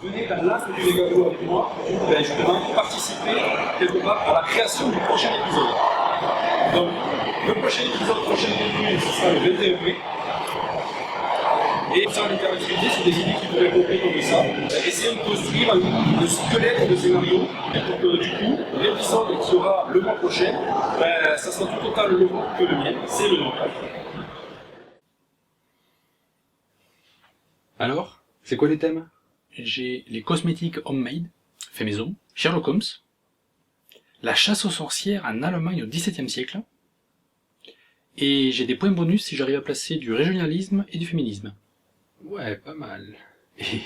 Venez dans l'arc du Végalo avec moi pour justement participer quelque part à la création du prochain épisode. Donc, le prochain épisode, prochain contenu, ce sera le 21 mai. Et ça, l'interactivité, c'est des idées qui pourraient popper comme ça. Essayons de construire le squelette de scénario pour que du coup, l'épisode qui aura le mois prochain, ça sera tout autant le vôtre que le mien. C'est le montage. Alors, c'est quoi les thèmes? J'ai les cosmétiques homemade, fait maison, Sherlock Holmes, la chasse aux sorcières en Allemagne au XVIIe siècle, et j'ai des points bonus si j'arrive à placer du régionalisme et du féminisme. Ouais, pas mal. Et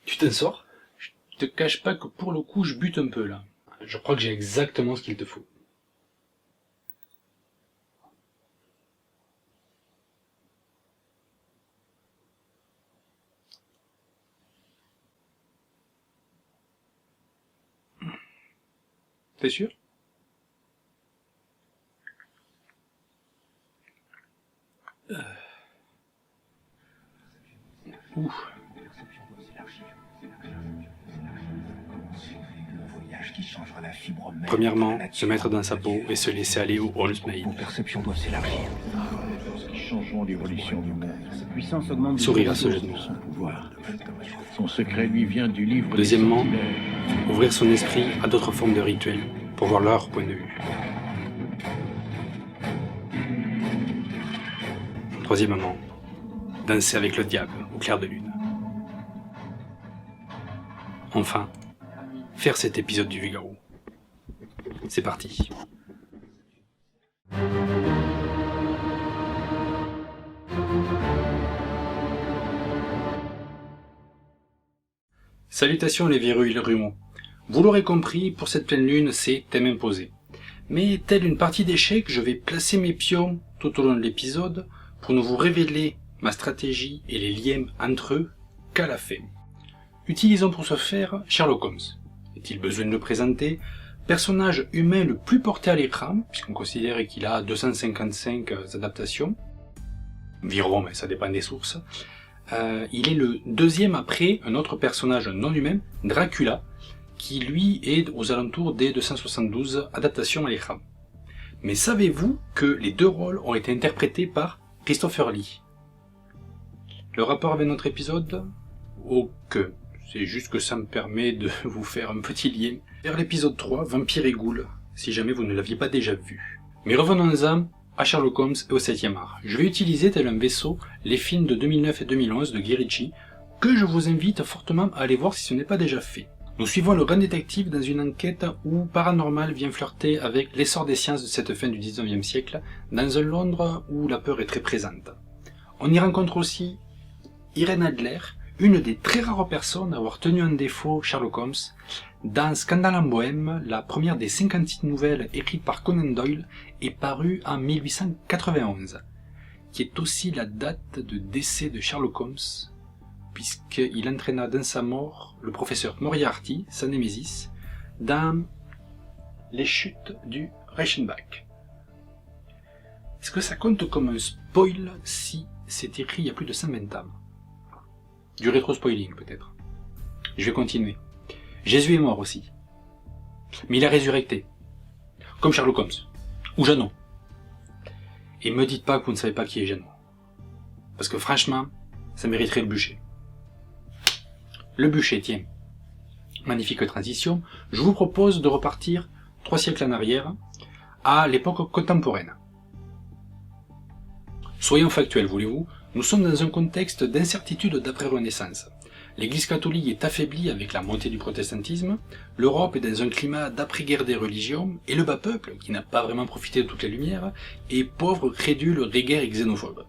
tu t'en sors? Je te cache pas que pour le coup je bute un peu là. Je crois que j'ai exactement ce qu'il te faut. T'es sûr? Ouh. Premièrement, se mettre dans sa peau et se laisser aller au Holmesmaid. Vos perceptions doivent s'élargir. Changeons l'évolution du monde. Sa puissance augmente. Sourire à ce jeu de mots. Son pouvoir. Son secret lui vient du livre. Deuxièmement, ouvrir son esprit à d'autres formes de rituels pour voir leur point de vue. Troisièmement, danser avec le diable au clair de lune. Enfin, faire cet épisode du Figaro. C'est parti. Salutations les verrues et les rhumeaux. Vous l'aurez compris, pour cette pleine lune, c'est thème imposé. Mais telle une partie d'échecs, je vais placer mes pions tout au long de l'épisode pour ne vous révéler ma stratégie et les liens entre eux qu'à la fin. Utilisons pour ce faire Sherlock Holmes. Est-il besoin de le présenter? Personnage humain le plus porté à l'écran, puisqu'on considère qu'il a 255 adaptations. Environ, mais ça dépend des sources. Il est le deuxième après un autre personnage non humain, Dracula, qui lui est aux alentours des 272 adaptations à l'écran. Mais savez-vous que les deux rôles ont été interprétés par Christopher Lee? Le rapport avec notre épisode? Aucun. C'est juste que ça me permet de vous faire un petit lien vers l'épisode 3, Vampire et Ghoul, si jamais vous ne l'aviez pas déjà vu. Mais revenons-en à Sherlock Holmes et au 7e art. Je vais utiliser tel un vaisseau les films de 2009 et 2011 de Guy Ritchie, que je vous invite fortement à aller voir si ce n'est pas déjà fait. Nous suivons le grand détective dans une enquête où paranormal vient flirter avec l'essor des sciences de cette fin du 19e siècle, dans un Londres où la peur est très présente. On y rencontre aussi Irène Adler, une des très rares personnes à avoir tenu un défaut Sherlock Holmes, dans Scandale en Bohème, la première des 56 nouvelles écrites par Conan Doyle est parue en 1891, qui est aussi la date de décès de Sherlock Holmes, puisqu'il entraîna dans sa mort le professeur Moriarty, sa némésis, dans les chutes du Reichenbach. Est-ce que ça compte comme un spoil si c'est écrit il y a plus de 120 ans? Du rétro-spoiling peut-être. Je vais continuer. Jésus est mort aussi. Mais il a résurrecté. Comme Sherlock Holmes. Ou Jeannot. Et me dites pas que vous ne savez pas qui est Jeannot. Parce que franchement, ça mériterait le bûcher. Le bûcher, tiens. Magnifique transition. Je vous propose de repartir 3 siècles en arrière, à l'époque contemporaine. Soyons factuels, voulez-vous? Nous sommes dans un contexte d'incertitude d'après-Renaissance. L'Église catholique est affaiblie avec la montée du protestantisme, l'Europe est dans un climat d'après-guerre des religions, et le bas peuple, qui n'a pas vraiment profité de toutes les lumières, est pauvre, crédule, grégaire et xénophobe.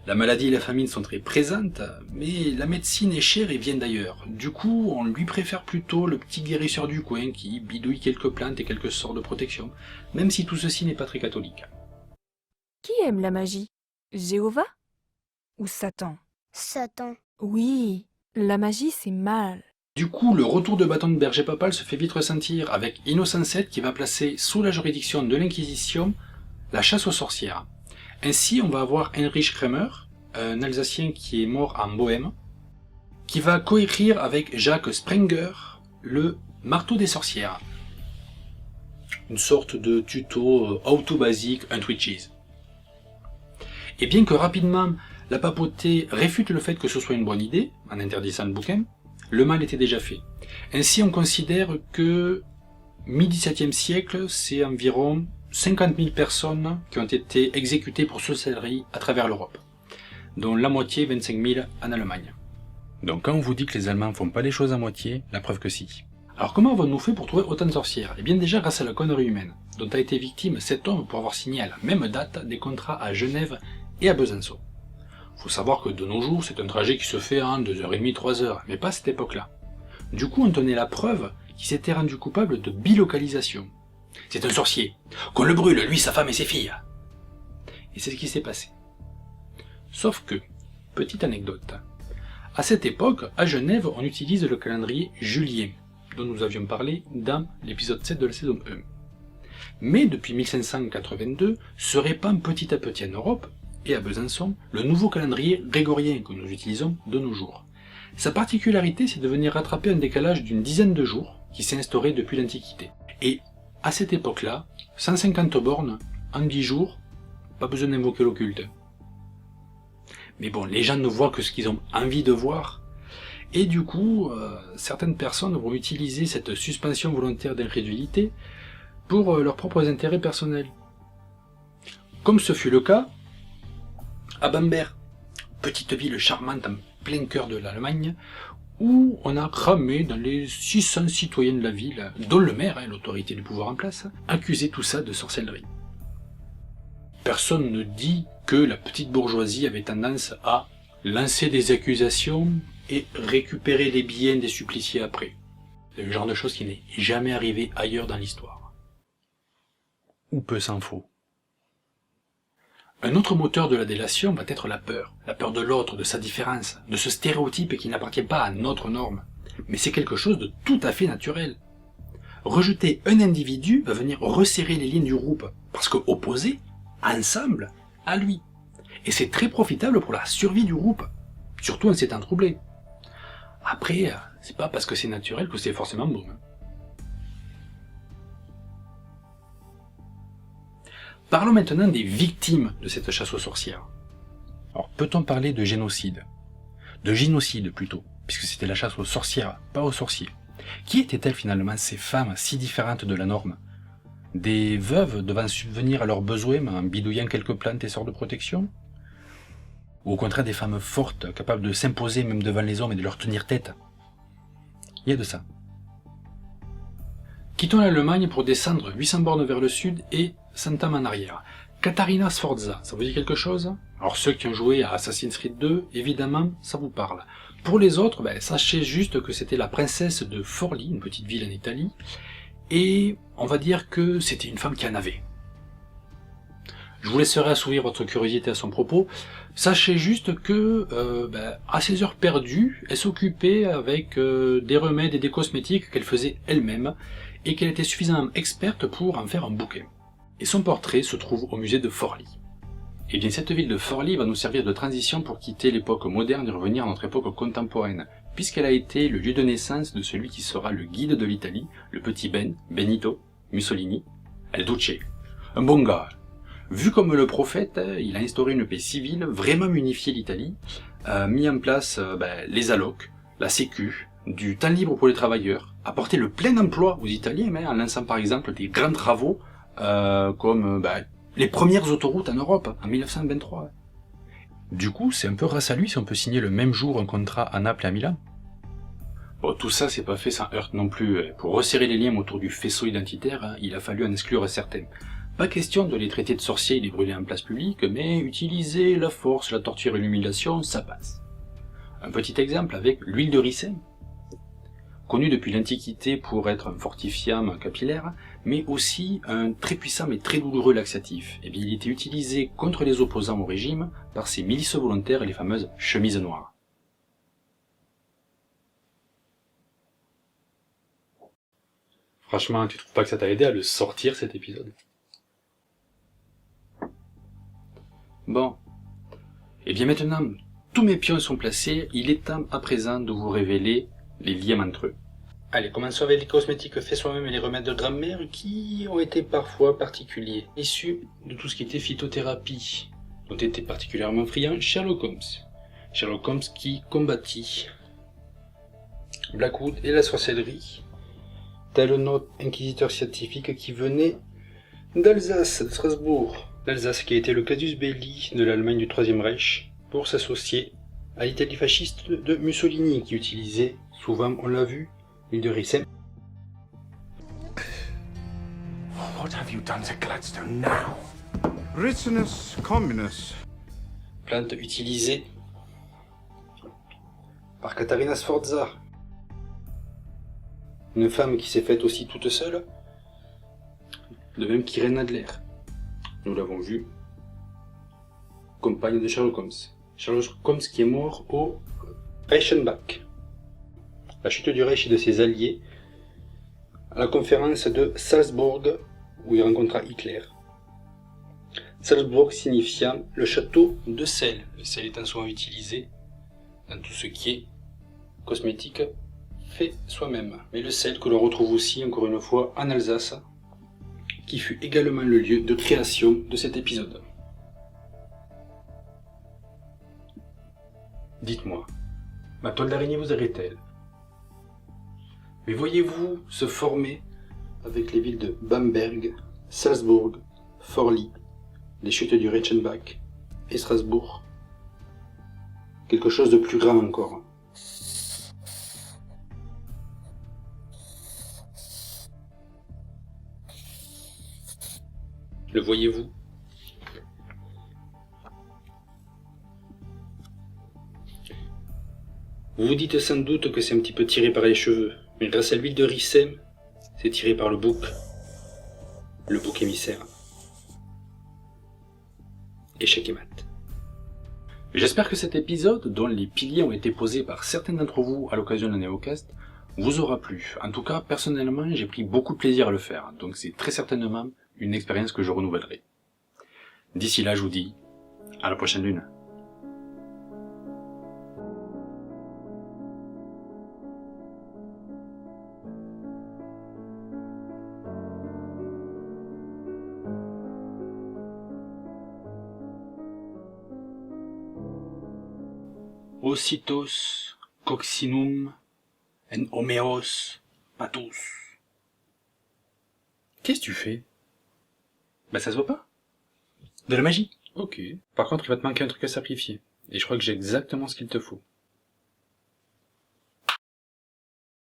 La maladie et la famine sont très présentes, mais la médecine est chère et vient d'ailleurs. Du coup, on lui préfère plutôt le petit guérisseur du coin qui bidouille quelques plantes et quelques sorts de protection, même si tout ceci n'est pas très catholique. Qui aime la magie? Jéhovah? Ou Satan? Satan. Oui, la magie c'est mal. Du coup, le retour de bâton de berger papal se fait vite ressentir avec Innocent VII qui va placer sous la juridiction de l'Inquisition la chasse aux sorcières. Ainsi, on va avoir Heinrich Kramer, un Alsacien qui est mort en Bohême, qui va coécrire avec Jacques Sprenger le Marteau des sorcières. Une sorte de tuto how to basic and witches. Et bien que rapidement la papauté réfute le fait que ce soit une bonne idée, en interdisant le bouquin, le mal était déjà fait. Ainsi on considère que mi-XVIIe siècle, c'est environ 50 000 personnes qui ont été exécutées pour sorcellerie à travers l'Europe, dont la moitié, 25 000 en Allemagne. Donc quand on vous dit que les Allemands font pas les choses à moitié, la preuve que si. Alors comment avons-nous fait pour trouver autant de sorcières? Eh bien déjà grâce à la connerie humaine, dont a été victime cet homme pour avoir signé à la même date des contrats à Genève et à Besançon. Faut savoir que de nos jours, c'est un trajet qui se fait en 2h30, 3h, mais pas à cette époque-là. Du coup, on tenait la preuve qu'il s'était rendu coupable de bilocalisation. C'est un sorcier. Qu'on le brûle, lui, sa femme et ses filles. Et c'est ce qui s'est passé. Sauf que, petite anecdote, à cette époque, à Genève, on utilise le calendrier julien, dont nous avions parlé dans l'épisode 7 de la saison 1. Mais depuis 1582, se répand petit à petit en Europe, et à Besançon, le nouveau calendrier grégorien que nous utilisons de nos jours. Sa particularité, c'est de venir rattraper un décalage d'une dizaine de jours qui s'est instauré depuis l'Antiquité. Et à cette époque-là, 150 bornes en 10 jours, pas besoin d'invoquer l'occulte. Mais bon, les gens ne voient que ce qu'ils ont envie de voir, et du coup, certaines personnes vont utiliser cette suspension volontaire d'incrédulité pour leurs propres intérêts personnels. Comme ce fut le cas à Bamberg, petite ville charmante en plein cœur de l'Allemagne, où on a cramé dans les 600 citoyens de la ville, dont le maire, l'autorité du pouvoir en place, accusé tout ça de sorcellerie. Personne ne dit que la petite bourgeoisie avait tendance à lancer des accusations et récupérer les biens des suppliciés après. C'est le genre de chose qui n'est jamais arrivé ailleurs dans l'histoire. Ou peu s'en faut. Un autre moteur de la délation va être la peur de l'autre, de sa différence, de ce stéréotype qui n'appartient pas à notre norme. Mais c'est quelque chose de tout à fait naturel. Rejeter un individu va venir resserrer les liens du groupe, parce qu'opposé, ensemble, à lui. Et c'est très profitable pour la survie du groupe, surtout en ces temps troublés. Après, c'est pas parce que c'est naturel que c'est forcément bon. Parlons maintenant des victimes de cette chasse aux sorcières. Alors, peut-on parler de génocide? De génocide plutôt, puisque c'était la chasse aux sorcières, pas aux sorciers. Qui étaient-elles finalement, ces femmes si différentes de la norme? Des veuves devant subvenir à leurs besoins en bidouillant quelques plantes et sorts de protection? Ou au contraire des femmes fortes, capables de s'imposer même devant les hommes et de leur tenir tête? Il y a de ça. Quittons l'Allemagne pour descendre 800 bornes vers le sud et 100 ans en arrière. Katharina Sforza, ça vous dit quelque chose? Alors ceux qui ont joué à Assassin's Creed 2, évidemment, ça vous parle. Pour les autres, sachez juste que c'était la princesse de Forlì, une petite ville en Italie, et on va dire que c'était une femme qui en avait. Je vous laisserai assouvir votre curiosité à son propos. Sachez juste que, à ses heures perdues, elle s'occupait avec des remèdes et des cosmétiques qu'elle faisait elle-même, et qu'elle était suffisamment experte pour en faire un bouquin. Et son portrait se trouve au musée de Forlì. Et bien cette ville de Forlì va nous servir de transition pour quitter l'époque moderne et revenir à notre époque contemporaine, puisqu'elle a été le lieu de naissance de celui qui sera le guide de l'Italie, le petit Benito Mussolini, El Duce. Un bon gars. Vu comme le prophète, il a instauré une paix civile, vraiment unifié l'Italie, mis en place les allocs, la sécu, du temps libre pour les travailleurs, apporté le plein emploi aux Italiens, en lançant par exemple des grands travaux comme les premières autoroutes en Europe, en 1923. Du coup, c'est un peu grâce à lui si on peut signer le même jour un contrat à Naples et à Milan. Bon, tout ça, c'est pas fait sans heurts non plus. Pour resserrer les liens autour du faisceau identitaire, il a fallu en exclure certains. Pas question de les traiter de sorciers et les brûler en place publique, mais utiliser la force, la torture et l'humiliation, ça passe. Un petit exemple avec l'huile de ricin, connu depuis l'Antiquité pour être un fortifiant capillaire, mais aussi un très puissant mais très douloureux laxatif. Et bien, il était utilisé contre les opposants au régime par ces milices volontaires et les fameuses chemises noires. Franchement, tu trouves pas que ça t'a aidé à le sortir cet épisode? Bon. Et bien maintenant, tous mes pions sont placés, il est temps à présent de vous révéler les liens entre eux. Allez, commençons avec les cosmétiques faits soi-même et les remèdes de grand-mère qui ont été parfois particuliers, issus de tout ce qui était phytothérapie, dont était particulièrement friand Sherlock Holmes. Sherlock Holmes qui combattit Blackwood et la sorcellerie, tel notre inquisiteur scientifique qui venait d'Alsace, de Strasbourg. L'Alsace qui a été le casus belli de l'Allemagne du Troisième Reich pour s'associer à l'Italie fasciste de Mussolini qui utilisait souvent, on l'a vu, l'huile de ricin. What have you done to Gladstone now? Ricinus communis. Plante utilisée par Katharina Sforza, une femme qui s'est faite aussi toute seule, de même qu'Irène Adler. Nous l'avons vu, compagne de Sherlock Holmes. Sherlock Holmes qui est mort au Reichenbach, la chute du Reich et de ses alliés, à la conférence de Salzbourg où il rencontra Hitler. Salzbourg signifiant le château de sel, le sel étant souvent utilisé dans tout ce qui est cosmétique fait soi-même. Mais le sel que l'on retrouve aussi, encore une fois, en Alsace, qui fut également le lieu de création de cet épisode. Dites-moi, ma toile d'araignée vous arrête-t-elle? Mais voyez-vous se former avec les villes de Bamberg, Salzbourg, Forli, les chutes du Reichenbach et Strasbourg? Quelque chose de plus grand encore. Le voyez-vous? Vous vous dites sans doute que c'est un petit peu tiré par les cheveux, mais grâce à l'huile de ricin, c'est tiré par le bouc émissaire. Échec et mat. J'espère que cet épisode, dont les piliers ont été posés par certains d'entre vous à l'occasion d'un Néocast, vous aura plu. En tout cas, personnellement, j'ai pris beaucoup de plaisir à le faire, donc c'est très certainement une expérience que je renouvellerai. D'ici là, je vous dis à la prochaine lune. Ocitos, coccinum, en homeos, patus. Qu'est-ce que tu fais? Bah ça se voit pas. De la magie? Ok. Par contre, il va te manquer un truc à sacrifier. Et je crois que j'ai exactement ce qu'il te faut.